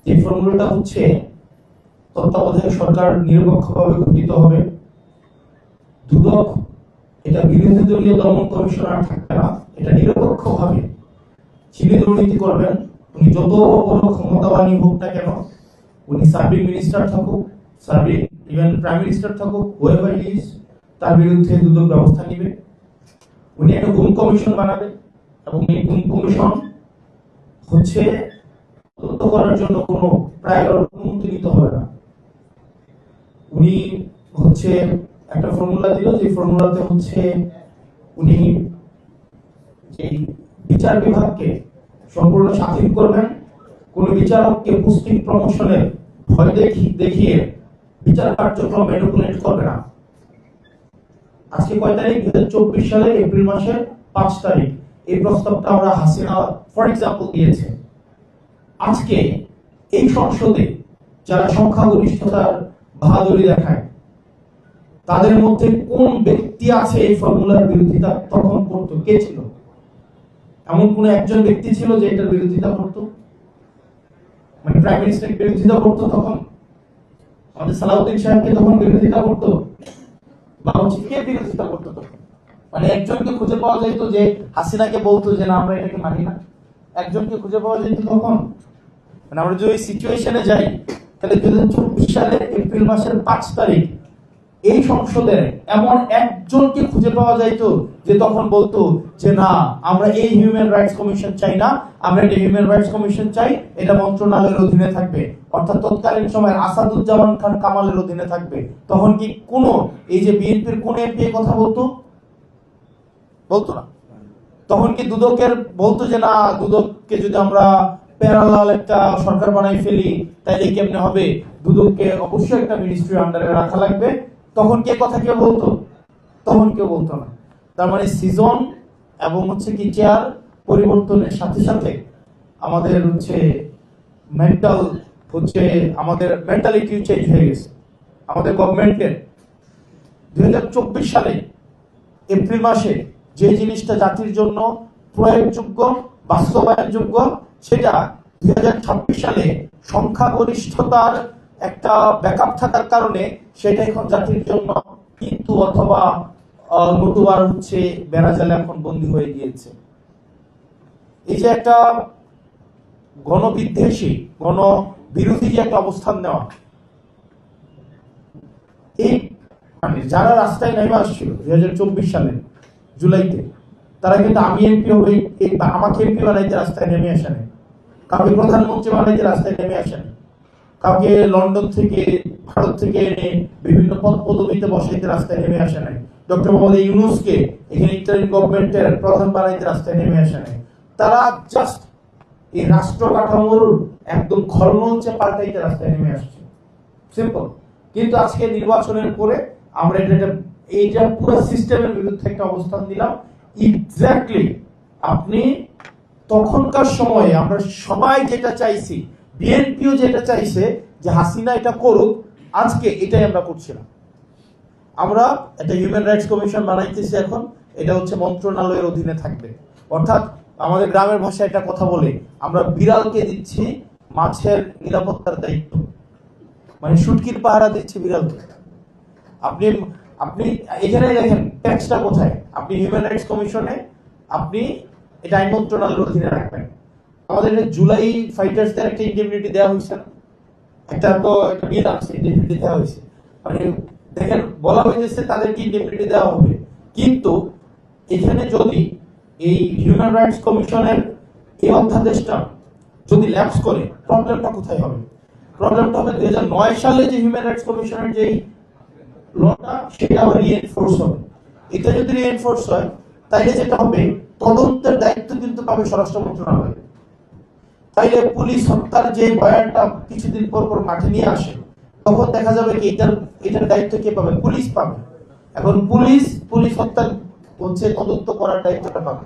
এই ফর্মুলাটা হচ্ছে তত্ত্বাবধায়ক সরকার নিরপেক্ষভাবে গঠিত হবে। দুদক এটা বিরোধী দলীয় দমন কমিশনার থাকবে না, এটা নিরপেক্ষভাবে যিনি দুর্নীতি করবেন উনি যত বড় ক্ষমতাবানই হোক না কেন, উনি সার্ভিং মিনিস্টার থাকুক, সার্ভিং ইভেন প্রাইম মিনিস্টার থাকুক, হুয়েভার হি ইজ, তার বিরুদ্ধে দুদক ব্যবস্থা নেবে। উনি একটা গুম কমিশন বানাবে এবং এই গুম কমিশন হচ্ছে তদন্ত করার জন্য কোনো প্রায়র অনুমতি নিতে হবে না। উনি হচ্ছে একটা ফর্মুলা দিল, যে ফর্মুলাতে হচ্ছে উনি যে বিচার বিভাগকে সম্পূর্ণ স্বাধীন করবেন, কোন বিচারককে পোস্টিং প্রমোশনের ভয় দেখিয়ে বিচার কার্যক্রম ম্যানিপুলেট করবে না। আজকে কয় তারিখ? 2024 সালের এপ্রিল মাসের 5 তারিখ এই প্রস্তাবটা আমরা হাসিনা ফর এক্সাম্পল দিয়েছে। আজকে এই সংসদে যারা সংখ্যাগরিষ্ঠতার বাহাদুরি দেখায় তাদের মধ্যে কোন ব্যক্তি আছে এই ফর্মুলার বিরোধিতা তখন করতো? কে ছিল? এমন কোন একজন ব্যক্তি ছিল যে এটার বিরোধিতা করতো? মানে প্রাইম মিনিস্টার বিরোধিতা করতো তখন? আমাদের সালাউদ্দিন সাহেবকে তখন বিরোধিতা করতো? বা হচ্ছে কে বিরোধিতা করতো তখন? মানে একজনকে খুঁজে পাওয়া যেত যে হাসিনাকে বলতো যে না আমরা এটাকে মানি না? একজনকে খুঁজে পাওয়া যেত তখন? মানে আমরা যদি সিচুয়েশনে যাই তাহলে 2024 সালের এপ্রিল মাসের 5 তারিখ এই সংসদের এমন একজনকে খুঁজে পাওয়া যাইতো যে তখন বলতো যে না আমরা এই হিউম্যান রাইটস কমিশন চাই না, আমরা একটা হিউম্যান রাইটস কমিশন চাই, এটা মন্ত্রণালয়ের অধীনে থাকবে, অর্থাৎ তৎকালীন সময় আসাদুজ্জামান খান কামালের অধীনে থাকবে। তখন কি কোন এই যে বিএনপির কোন এমপি কথা বলতো? বলতো না। তখন কি দুদকের বলতো যে না দুদককে যদি আমরা প্যারালাল একটা সরকার বানাই ফেলি তাইলে কেমনে হবে, দুদককে অবশ্যই একটা মিনিস্ট্রি আন্ডারে রাখা লাগবে? তখন কে কথা কেউ বলতো? তখন কেউ বলতো না। তার মানে সিজন এবং হচ্ছে কি চেয়ার পরিবর্তনের সাথে সাথে আমাদের হচ্ছে মেন্টাল হচ্ছে আমাদের মেন্টালিটি চেঞ্জ হয়ে গেছে আমাদের গভর্নমেন্টের। 2024 সালে এপ্রিল মাসে যে জিনিসটা জাতির জন্য প্রয়োগযোগ্য বাস্তবায়নযোগ্য সেটা 2026 সালে সংখ্যাগরিষ্ঠতার একটা ব্যাকআপ থাকার কারণে সেটা এখন জাতির জন্য কিন্তু অথবা নতুবার হচ্ছে বেড়াজালে এখন বন্দী হয়ে গিয়েছে। এই যে একটা গণবিদ্বেষী গণবিরোধী যে একটা অবস্থান নেওয়া, এই মানে যারা রাস্তায় নেমে আসছিল 2024 সালে জুলাইতে, তারা কিন্তু আমি এমপি হবে আমাকে এমপি বানাইতে রাস্তায় নেমে আসে নাই, কাউকে প্রধানমন্ত্রী বানাইতে রাস্তায় নেমে আসে নাই, কাউকে লন্ডন থেকে ভারত থেকে এনে বিভিন্ন পদ পদবিতে বসাইতে রাস্তায় নেমে আসে নাই, ডক্টর মোহাম্মদ ইউনূসকে এখানে ইন্টারিম গভর্নমেন্টের প্রধান বানাইতে রাস্তায় নেমে আসে নাই। তারা জাস্ট এই রাষ্ট্র কাঠামোর একদম খলনলচে পাল্টাইতে রাস্তায় নেমে আসছে, সিম্পল। কিন্তু আজকে নির্বাচনের পরে আমরা এইটা পুরো সিস্টেমের বিরুদ্ধে একটা অবস্থান দিলাম। এক্স্যাক্টলি আপনি তখনকার সময়ে আমরা সবাই যেটা চাইছি, বিএনপিও যেটা চাইছে যে হাসিনা এটা করুক, আজকে এটাই আমরা করছি না। আমরা একটা হিউম্যান রাইটস কমিশন বানাইতেছি এখন, এটা হচ্ছে মন্ত্রণালয়ের অধীনে থাকবে। অর্থাৎ আমাদের গ্রামের ভাষায় একটা কথা বলে, আমরা বিড়ালকে দিচ্ছি মাছের নিরাপত্তার দায়িত্ব, মানে শুটকির পাহারা দিচ্ছি বিড়ালকে। আপনি আপনি এখানে দেখেন ট্যাক্সটা কোথায়? আপনি হিউম্যান রাইটস কমিশনে আপনি এটা আইন মন্ত্রণালয়ের অধীনে রাখবেন। আমাদের জুলাই ফাইটার্সদের একটা ইন্ডেমনিটি দেওয়া হয়েছে না, একটা তো একটা বিল আছে, ইন্ডেমনিটি দেওয়া হয়েছে। মানে দেখেন বলা হয়েছে তাদেরকে ইন্ডেমনিটি দেওয়া হবে, কিন্তু এখানে যদি এই হিউম্যান রাইটস কমিশনের এই অধ্যাদেশটা যদি ল্যাপস করে, প্রবলেমটা কোথায় হবে? প্রবলেমটা হবে 2009 সালে যে হিউম্যান রাইটস কমিশনের যেই লটা সেটা আবার রিএনফোর্স হবে। এটা যদি রিএনফোর্স হয় তাইলে যেটা হবে, তদন্তের দায়িত্ব কিন্তু পাবে স্বরাষ্ট্র মন্ত্রণালয়। তাইলে পুলিশ হত্যার যে বয়ানটা কিছুদিন পর পর মাঠে নিয়ে আসে, তখন দেখা যাবে কি এটার দায়িত্ব কে পাবে? পুলিশ পাবে। এখন পুলিশ হত্যার হচ্ছে তদন্ত করার দায়িত্বটা পাবে।